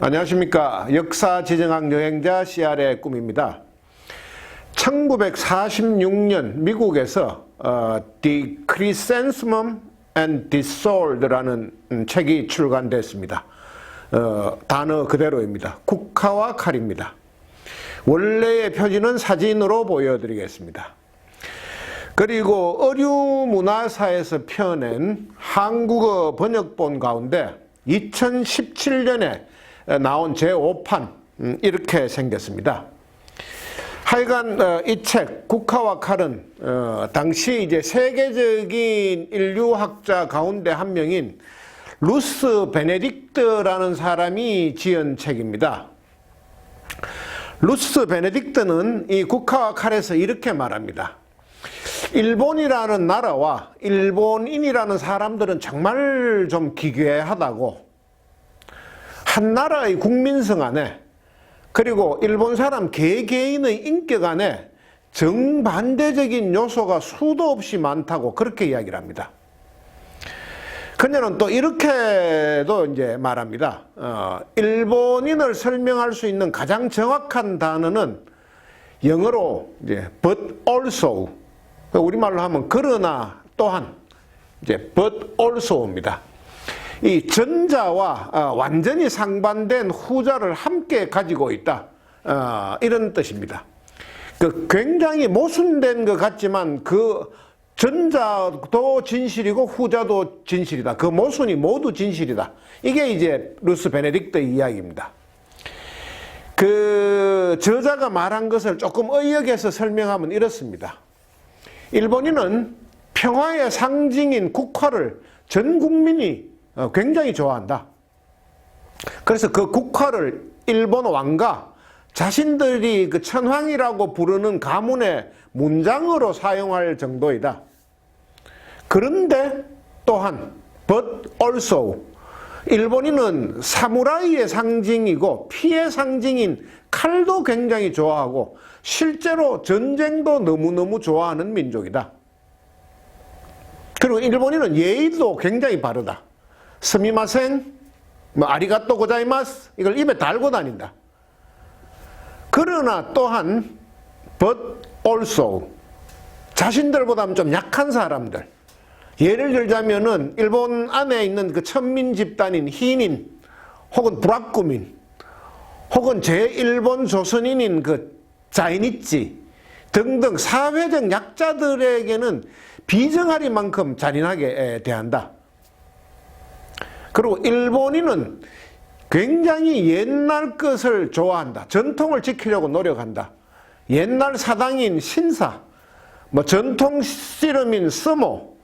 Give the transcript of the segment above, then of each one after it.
안녕하십니까. 역사지정학 여행자 CR의 꿈입니다. 1946년 미국에서 Decrescentimum and Dissolved라는 책이 출간됐습니다. 단어 그대로입니다. 국화와 칼입니다. 원래의 표지는 사진으로 보여드리겠습니다. 그리고 어류문화사에서 펴낸 한국어 번역본 가운데 2017년에 나온 제5판 이렇게 생겼습니다. 하여간 이 책 국화와 칼은 당시 이제 세계적인 인류학자 가운데 한 명인 루스 베네딕트라는 사람이 지은 책입니다. 루스 베네딕트는 이 국화와 칼에서 이렇게 말합니다. 일본이라는 나라와 일본인이라는 사람들은 정말 좀 기괴하다고, 한 나라의 국민성 안에 그리고 일본 사람 개개인의 인격 안에 정반대적인 요소가 수도 없이 많다고 그렇게 이야기를 합니다. 그녀는 또 이렇게도 이제 말합니다. 일본인을 설명할 수 있는 가장 정확한 단어는 영어로 이제 but also, 우리말로 하면 그러나 또한 이제 but also입니다. 이 전자와 완전히 상반된 후자를 함께 가지고 있다, 이런 뜻입니다. 굉장히 모순된 것 같지만 그 전자도 진실이고 후자도 진실이다. 그 모순이 모두 진실이다. 이게 이제 루스 베네딕트의 이야기입니다. 그 저자가 말한 것을 조금 의역해서 설명하면 이렇습니다. 일본인은 평화의 상징인 국화를 전 국민이 굉장히 좋아한다. 그래서 그 국화를 일본 왕가 자신들이 그 천황이라고 부르는 가문의 문장으로 사용할 정도이다. 그런데 또한 but also 일본인은 사무라이의 상징이고 피의 상징인 칼도 굉장히 좋아하고 실제로 전쟁도 너무너무 좋아하는 민족이다. 그리고 일본인은 예의도 굉장히 바르다. 스미마센, 아리가또 고자이마스, 이걸 입에 달고 다닌다. 그러나 또한 but also 자신들보다는 좀 약한 사람들, 예를 들자면은 일본 안에 있는 그 천민 집단인 희인 혹은 브라쿠민 혹은 제일본 조선인인 그 자이니치 등등 사회적 약자들에게는 비정하리만큼 잔인하게 대한다. 그리고 일본인은 굉장히 옛날 것을 좋아한다. 전통을 지키려고 노력한다. 옛날 사당인 신사, 전통 씨름인 스모,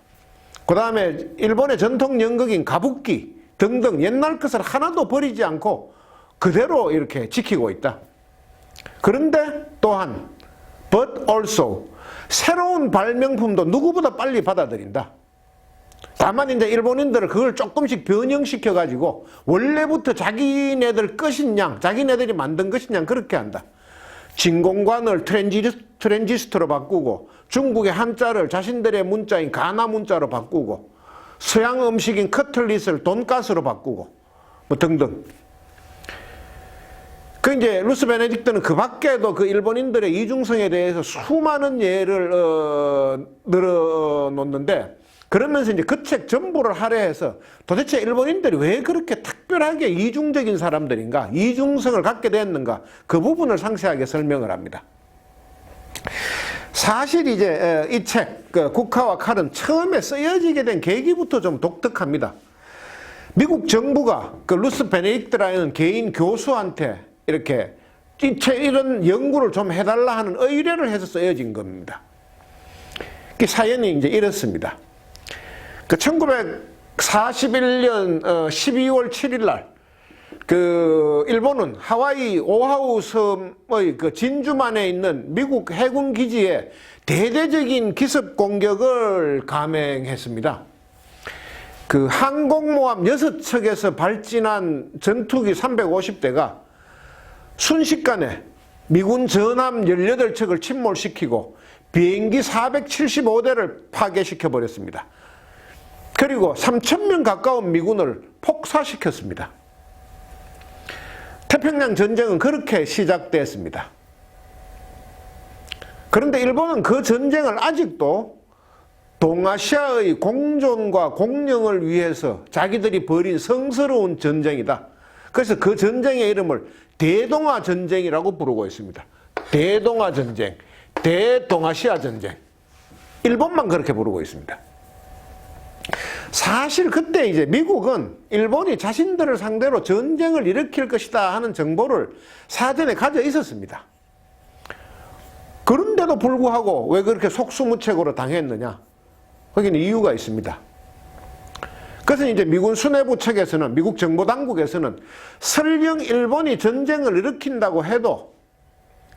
그 다음에 일본의 전통 연극인 가부키 등등 옛날 것을 하나도 버리지 않고 그대로 이렇게 지키고 있다. 그런데 또한 but also 새로운 발명품도 누구보다 빨리 받아들인다. 다만 이제 일본인들은 그걸 조금씩 변형시켜 가지고 원래부터 자기네들 것인 양, 자기네들이 만든 것인 양 그렇게 한다. 진공관을 트랜지스터로 바꾸고 중국의 한자를 자신들의 문자인 가나 문자로 바꾸고 서양 음식인 커틀릿을 돈가스로 바꾸고 등등. 그 이제 루스 베네딕트는 그 밖에도 그 일본인들의 이중성에 대해서 수많은 예를 늘어놓는데, 그러면서 이제 그 책 전부를 할애해서 도대체 일본인들이 왜 그렇게 특별하게 이중적인 사람들인가, 이중성을 갖게 됐는가, 그 부분을 상세하게 설명을 합니다. 사실 이제 이 책 국화와 칼은 처음에 쓰여지게 된 계기부터 좀 독특합니다. 미국 정부가 그 루스 베네딕트라는 개인 교수한테 이렇게 이런 연구를 좀 해달라 하는 의뢰를 해서 쓰여진 겁니다. 그 사연이 이제 이렇습니다. 그 1941년 12월 7일 날 그 일본은 하와이 오하우 섬의 그 진주만에 있는 미국 해군 기지에 대대적인 기습 공격을 감행했습니다. 그 항공모함 6척에서 발진한 전투기 350대가 순식간에 미군 전함 18척을 침몰시키고 비행기 475대를 파괴시켜 버렸습니다. 그리고 3,000명 가까운 미군을 폭사시켰습니다. 태평양 전쟁은 그렇게 시작됐습니다. 그런데 일본은 그 전쟁을 아직도 동아시아의 공존과 공영을 위해서 자기들이 벌인 성스러운 전쟁이다. 그래서 그 전쟁의 이름을 대동아 전쟁이라고 부르고 있습니다. 대동아 전쟁, 대동아시아 전쟁. 일본만 그렇게 부르고 있습니다. 사실 그때 이제 미국은 일본이 자신들을 상대로 전쟁을 일으킬 것이다 하는 정보를 사전에 가져 있었습니다. 그런데도 불구하고 왜 그렇게 속수무책으로 당했느냐? 거기는 이유가 있습니다. 그래서 이제 미군 수뇌부 측에서는, 미국 정보당국에서는 설령 일본이 전쟁을 일으킨다고 해도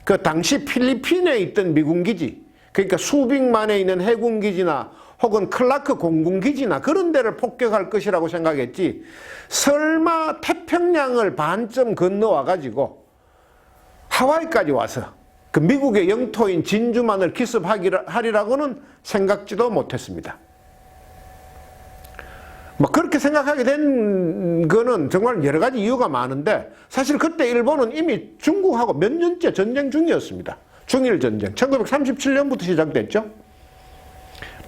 그 당시 필리핀에 있던 미군 기지, 그러니까 수백만에 있는 해군 기지나 혹은 클라크 공군 기지나 그런 데를 폭격할 것이라고 생각했지, 설마 태평양을 반쯤 건너와 가지고 하와이까지 와서 그 미국의 영토인 진주만을 기습하리라고는 생각지도 못했습니다. 뭐 그렇게 생각하게 된 거는 정말 여러 가지 이유가 많은데, 사실 그때 일본은 이미 중국하고 몇 년째 전쟁 중이었습니다. 중일전쟁 1937년부터 시작됐죠.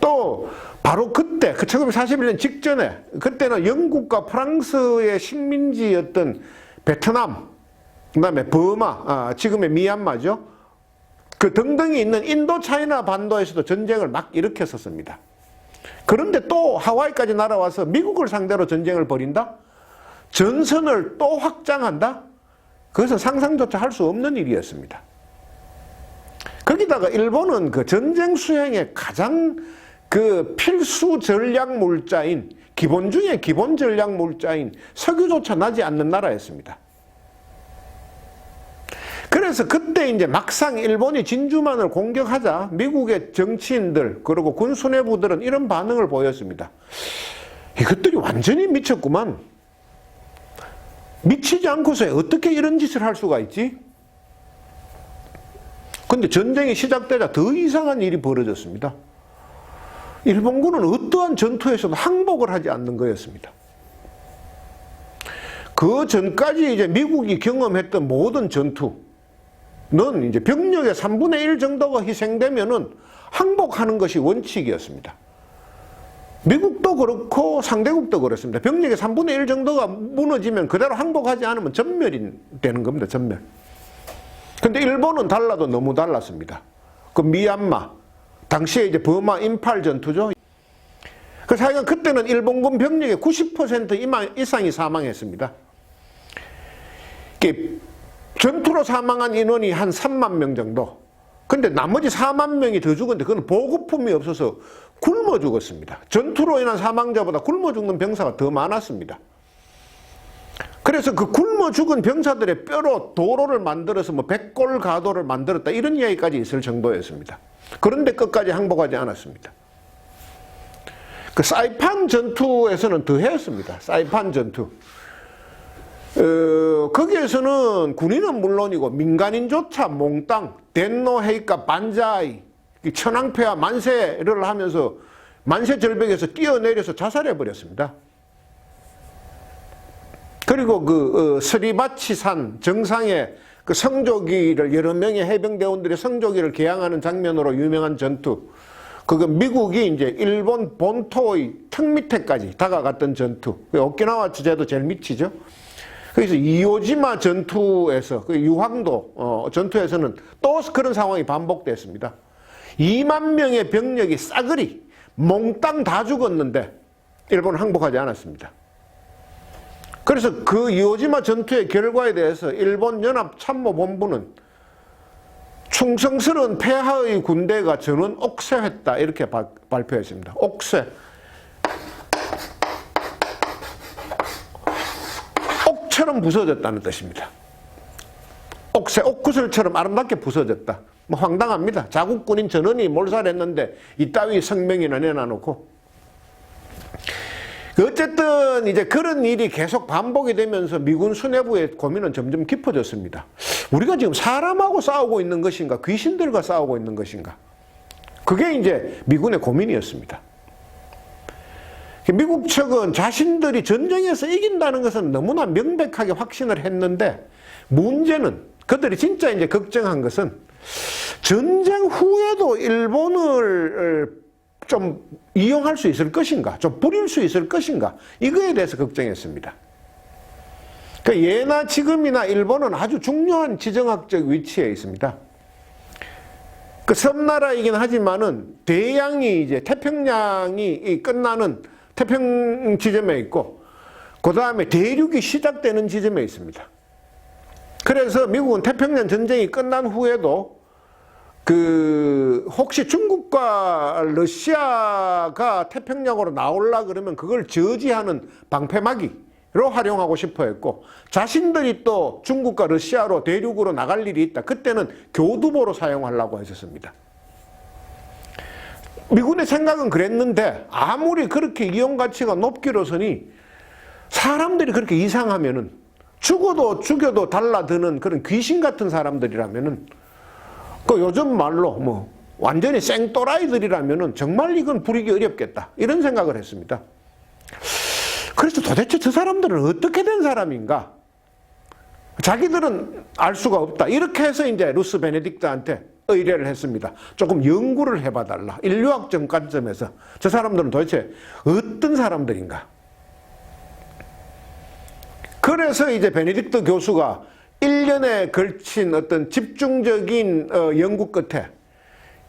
또 바로 그때 그 1941년 직전에, 그때는 영국과 프랑스의 식민지였던 베트남, 그 다음에 버마, 지금의 미얀마죠, 그 등등이 있는 인도차이나 반도에서도 전쟁을 막 일으켰었습니다. 그런데 또 하와이까지 날아와서 미국을 상대로 전쟁을 벌인다? 전선을 또 확장한다? 그것은 상상조차 할 수 없는 일이었습니다. 거기다가 일본은 그 전쟁 수행의 가장 그 필수 전략 물자인, 기본 중에 기본 전략 물자인 석유조차 나지 않는 나라였습니다. 그래서 그때 이제 막상 일본이 진주만을 공격하자 미국의 정치인들 그리고 군 수뇌부들은 이런 반응을 보였습니다. 이것들이 완전히 미쳤구만. 미치지 않고서 어떻게 이런 짓을 할 수가 있지? 근데 전쟁이 시작되자 더 이상한 일이 벌어졌습니다. 일본군은 어떠한 전투에서도 항복을 하지 않는 거였습니다. 그 전까지 이제 미국이 경험했던 모든 전투는 이제 병력의 3분의 1 정도가 희생되면은 항복하는 것이 원칙이었습니다. 미국도 그렇고 상대국도 그렇습니다. 병력의 3분의 1 정도가 무너지면 그대로 항복하지 않으면 전멸이 되는 겁니다. 전멸. 근데 일본은 달라도 너무 달랐습니다. 그 미얀마, 당시에 이제 버마 인팔 전투죠. 그래서 하여간 그때는 일본군 병력의 90% 이상이 사망했습니다. 전투로 사망한 인원이 한 3만 명 정도. 근데 나머지 4만 명이 더 죽었는데 그건 보급품이 없어서 굶어 죽었습니다. 전투로 인한 사망자보다 굶어 죽는 병사가 더 많았습니다. 그래서 그 굶어 죽은 병사들의 뼈로 도로를 만들어서 뭐 백골 가도를 만들었다 이런 이야기까지 있을 정도였습니다. 그런데 끝까지 항복하지 않았습니다. 그 사이판 전투에서는 더 했습니다. 사이판 전투. 거기에서는 군인은 물론이고 민간인조차 몽땅 덴노 헤이카 반자이 천황폐하 만세를 하면서 만세 절벽에서 뛰어내려서 자살해 버렸습니다. 그리고 그 스리바치산 정상에 그 성조기를, 여러 명의 해병대원들의 성조기를 개항하는 장면으로 유명한 전투, 그건 미국이 이제 일본 본토의 턱 밑에까지 다가갔던 전투, 오키나와 주제도 제일 밑이죠. 그래서 이오지마 전투에서, 그 유황도 전투에서는 또 그런 상황이 반복됐습니다. 2만 명의 병력이 싸그리 몽땅 다 죽었는데 일본은 항복하지 않았습니다. 그래서 그 이오지마 전투의 결과에 대해서 일본 연합참모본부는 충성스러운 폐하의 군대가 전원 옥쇄했다 이렇게 발표했습니다. 옥쇄. 옥처럼 부서졌다는 뜻입니다. 옥새, 옥구슬처럼 아름답게 부서졌다. 뭐 황당합니다. 자국 군인 전원이 몰살했는데 이따위 성명이나 내놔놓고. 어쨌든 이제 그런 일이 계속 반복이 되면서 미군 수뇌부의 고민은 점점 깊어졌습니다. 우리가 지금 사람하고 싸우고 있는 것인가, 귀신들과 싸우고 있는 것인가. 그게 이제 미군의 고민이었습니다. 미국 측은 자신들이 전쟁에서 이긴다는 것은 너무나 명백하게 확신을 했는데, 문제는 그들이 진짜 이제 걱정한 것은 전쟁 후에도 일본을 좀 이용할 수 있을 것인가, 좀 부릴 수 있을 것인가, 이거에 대해서 걱정했습니다. 그러니까 예나 지금이나 일본은 아주 중요한 지정학적 위치에 있습니다. 그 섬나라이긴 하지만은 대양이 이제 태평양이 끝나는 태평 지점에 있고, 그 다음에 대륙이 시작되는 지점에 있습니다. 그래서 미국은 태평양 전쟁이 끝난 후에도 혹시 중국과 러시아가 태평양으로 나올라 그러면 그걸 저지하는 방패막이로 활용하고 싶어 했고, 자신들이 또 중국과 러시아로 대륙으로 나갈 일이 있다, 그때는 교두보로 사용하려고 했었습니다. 미군의 생각은 그랬는데, 아무리 그렇게 이용 가치가 높기로서니 사람들이 그렇게 이상하면은, 죽어도 죽여도 달라드는 그런 귀신 같은 사람들이라면은, 그 요즘 말로 뭐 완전히 생또라이들이라면은 정말 이건 부리기 어렵겠다, 이런 생각을 했습니다. 그래서 도대체 저 사람들은 어떻게 된 사람인가? 자기들은 알 수가 없다. 이렇게 해서 이제 루스 베네딕트한테 의뢰를 했습니다. 조금 연구를 해봐달라. 인류학적 관점에서 저 사람들은 도대체 어떤 사람들인가? 그래서 이제 베네딕트 교수가 1년에 걸친 어떤 집중적인 연구 끝에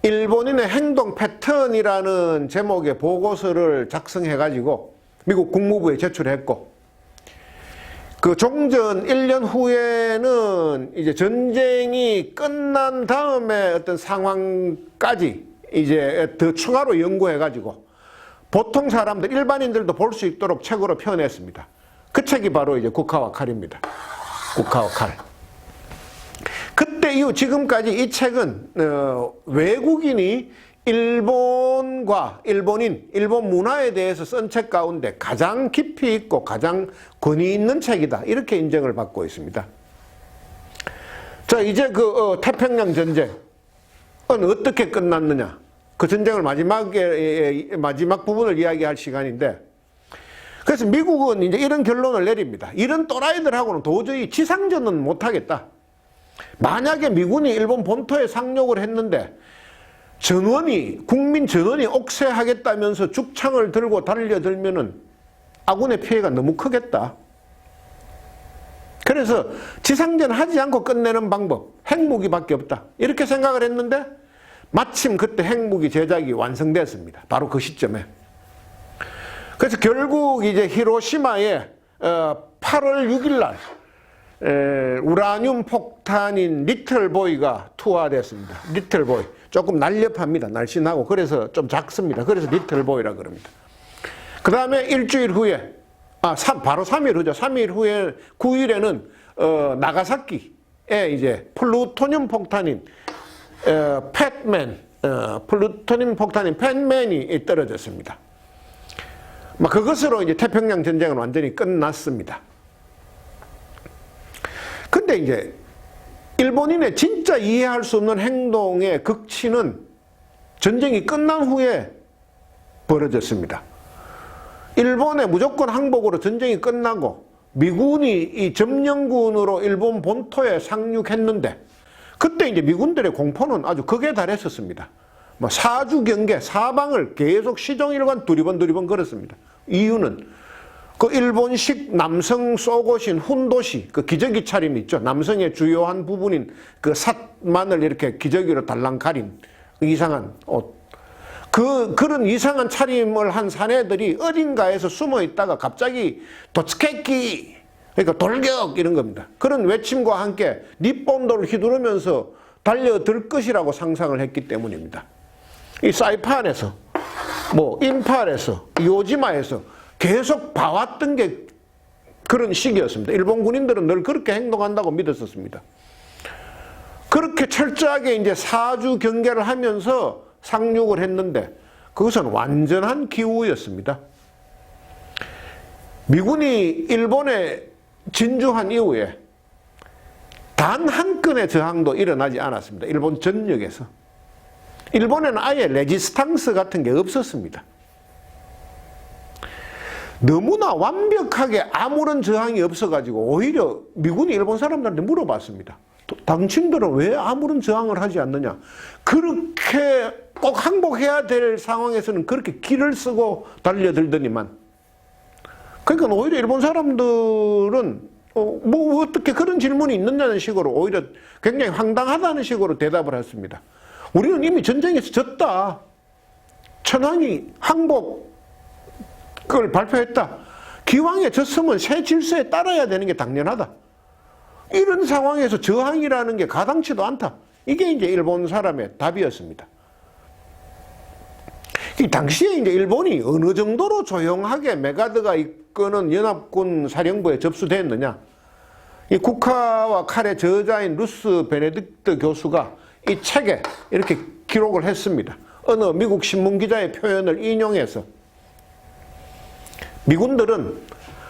일본인의 행동 패턴이라는 제목의 보고서를 작성해가지고 미국 국무부에 제출했고, 그 종전 1년 후에는 이제 전쟁이 끝난 다음에 어떤 상황까지 이제 더 추가로 연구해가지고 보통 사람들, 일반인들도 볼 수 있도록 책으로 표현했습니다. 그 책이 바로 이제 국화와 칼입니다. 국화와 칼. 그때 이후 지금까지 이 책은 외국인이 일본과 일본 문화에 대해서 쓴 책 가운데 가장 깊이 있고 가장 권위 있는 책이다, 이렇게 인정을 받고 있습니다. 자, 이제 태평양 전쟁은 어떻게 끝났느냐, 그 전쟁을 마지막 부분을 이야기할 시간인데, 그래서 미국은 이제 이런 결론을 내립니다. 이런 또라이들하고는 도저히 지상전은 못하겠다. 만약에 미군이 일본 본토에 상륙을 했는데 국민 전원이 옥죄하겠다면서 죽창을 들고 달려들면은 아군의 피해가 너무 크겠다. 그래서 지상전 하지 않고 끝내는 방법, 핵무기밖에 없다, 이렇게 생각을 했는데, 마침 그때 핵무기 제작이 완성됐습니다. 바로 그 시점에. 그래서 결국 이제 히로시마에 8월 6일 날 우라늄 폭탄인 리틀보이가 투하됐습니다. 리틀보이. 조금 날렵합니다. 날씬하고. 그래서 좀 작습니다. 그래서 리틀보이라 그럽니다. 그 다음에 일주일 후에, 바로 3일 후죠. 3일 후에, 9일에는 나가사키에 이제 플루토늄 폭탄인 플루토늄 폭탄인 팻맨이 떨어졌습니다. 그것으로 이제 태평양 전쟁은 완전히 끝났습니다. 근데 이제 일본인의 진짜 이해할 수 없는 행동의 극치는 전쟁이 끝난 후에 벌어졌습니다. 일본의 무조건 항복으로 전쟁이 끝나고 미군이 이 점령군으로 일본 본토에 상륙했는데, 그때 이제 미군들의 공포는 아주 극에 달했었습니다. 사주 경계, 사방을 계속 시종일관 두리번 걸었습니다. 이유는 그 일본식 남성 속옷인 훈도시, 그 기저귀 차림 있죠. 남성의 주요한 부분인 그 삿만을 이렇게 기저귀로 달랑 가린 이상한 옷. 그런 이상한 차림을 한 사내들이 어딘가에서 숨어 있다가 갑자기 도츠케키, 그러니까 돌격, 이런 겁니다. 그런 외침과 함께 립본도를 휘두르면서 달려들 것이라고 상상을 했기 때문입니다. 이 사이판에서, 임팔에서, 이오지마에서 계속 봐왔던 게 그런 시기였습니다. 일본 군인들은 늘 그렇게 행동한다고 믿었었습니다. 그렇게 철저하게 이제 사주 경계를 하면서 상륙을 했는데, 그것은 완전한 기우였습니다. 미군이 일본에 진주한 이후에 단 한 건의 저항도 일어나지 않았습니다. 일본 전역에서. 일본에는 아예 레지스탕스 같은 게 없었습니다. 너무나 완벽하게 아무런 저항이 없어가지고 오히려 미군이 일본 사람들한테 물어봤습니다. 당신들은 왜 아무런 저항을 하지 않느냐? 그렇게 꼭 항복해야 될 상황에서는 그렇게 기를 쓰고 달려들더니만. 그러니까 오히려 일본 사람들은 뭐 어떻게 그런 질문이 있느냐는 식으로 오히려 굉장히 황당하다는 식으로 대답을 했습니다. 우리는 이미 전쟁에서 졌다. 천황이 항복을 발표했다. 기왕에 졌으면 새 질서에 따라야 되는 게 당연하다. 이런 상황에서 저항이라는 게 가당치도 않다. 이게 이제 일본 사람의 답이었습니다. 이 당시에 이제 일본이 어느 정도로 조용하게 메가드가 이끄는 연합군 사령부에 접수됐느냐. 이 국화와 칼의 저자인 루스 베네딕트 교수가 이 책에 이렇게 기록을 했습니다. 어느 미국 신문 기자의 표현을 인용해서 미군들은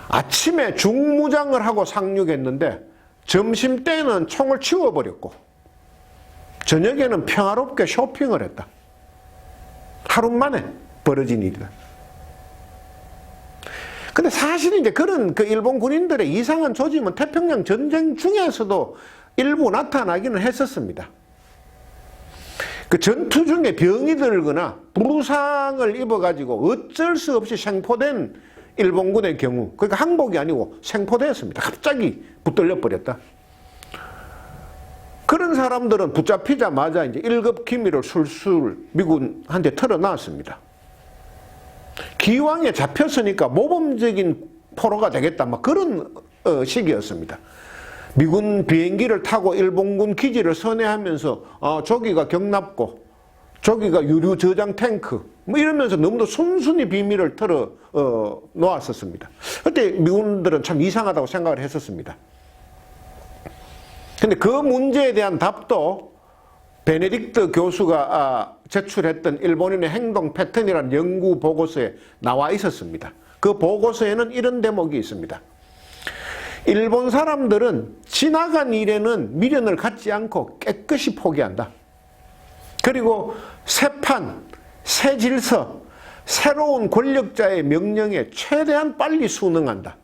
아침에 중무장을 하고 상륙했는데 점심때는 총을 치워버렸고 저녁에는 평화롭게 쇼핑을 했다. 하루 만에 벌어진 일이다. 근데 사실 이제 그런 그 일본 군인들의 이상한 조짐은 태평양 전쟁 중에서도 일부 나타나기는 했었습니다. 그 전투 중에 병이 들거나 부상을 입어가지고 어쩔 수 없이 생포된 일본군의 경우, 그러니까 항복이 아니고 생포되었습니다. 갑자기 붙들려 버렸다. 그런 사람들은 붙잡히자마자 이제 1급 기밀을 술술 미군한테 털어놨습니다. 기왕에 잡혔으니까 모범적인 포로가 되겠다, 막 그런 시기였습니다. 미군 비행기를 타고 일본군 기지를 선회하면서 저기가 경납고 저기가 유류 저장 탱크 뭐 이러면서 너무도 순순히 비밀을 털어 놓았었습니다. 그때 미군들은 참 이상하다고 생각을 했었습니다. 근데 그 문제에 대한 답도 베네딕트 교수가 제출했던 일본인의 행동 패턴이라는 연구 보고서에 나와 있었습니다. 그 보고서에는 이런 대목이 있습니다. 일본 사람들은 지나간 일에는 미련을 갖지 않고 깨끗이 포기한다. 그리고 새 판, 새 질서, 새로운 권력자의 명령에 최대한 빨리 순응한다.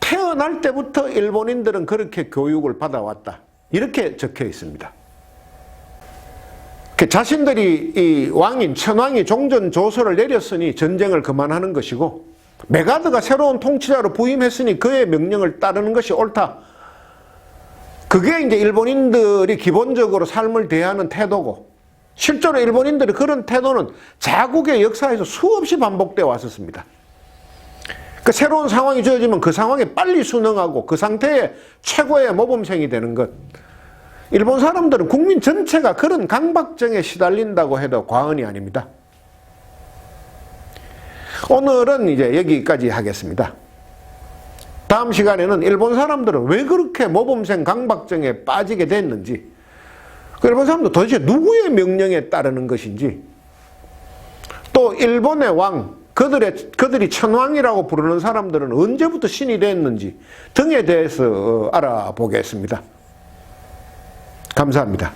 태어날 때부터 일본인들은 그렇게 교육을 받아왔다. 이렇게 적혀 있습니다. 자신들이 이 왕인 천황이 종전 조서를 내렸으니 전쟁을 그만하는 것이고 메가드가 새로운 통치자로 부임했으니 그의 명령을 따르는 것이 옳다. 그게 이제 일본인들이 기본적으로 삶을 대하는 태도고 실제로 일본인들의 그런 태도는 자국의 역사에서 수없이 반복되어 왔었습니다. 그 새로운 상황이 주어지면 그 상황에 빨리 순응하고 그 상태에 최고의 모범생이 되는 것. 일본 사람들은 국민 전체가 그런 강박증에 시달린다고 해도 과언이 아닙니다. 오늘은 이제 여기까지 하겠습니다. 다음 시간에는 일본 사람들은 왜 그렇게 모범생 강박증에 빠지게 됐는지, 일본 사람들 도대체 누구의 명령에 따르는 것인지, 또 일본의 왕, 그들이 천황이라고 부르는 사람들은 언제부터 신이 됐는지 등에 대해서 알아보겠습니다. 감사합니다.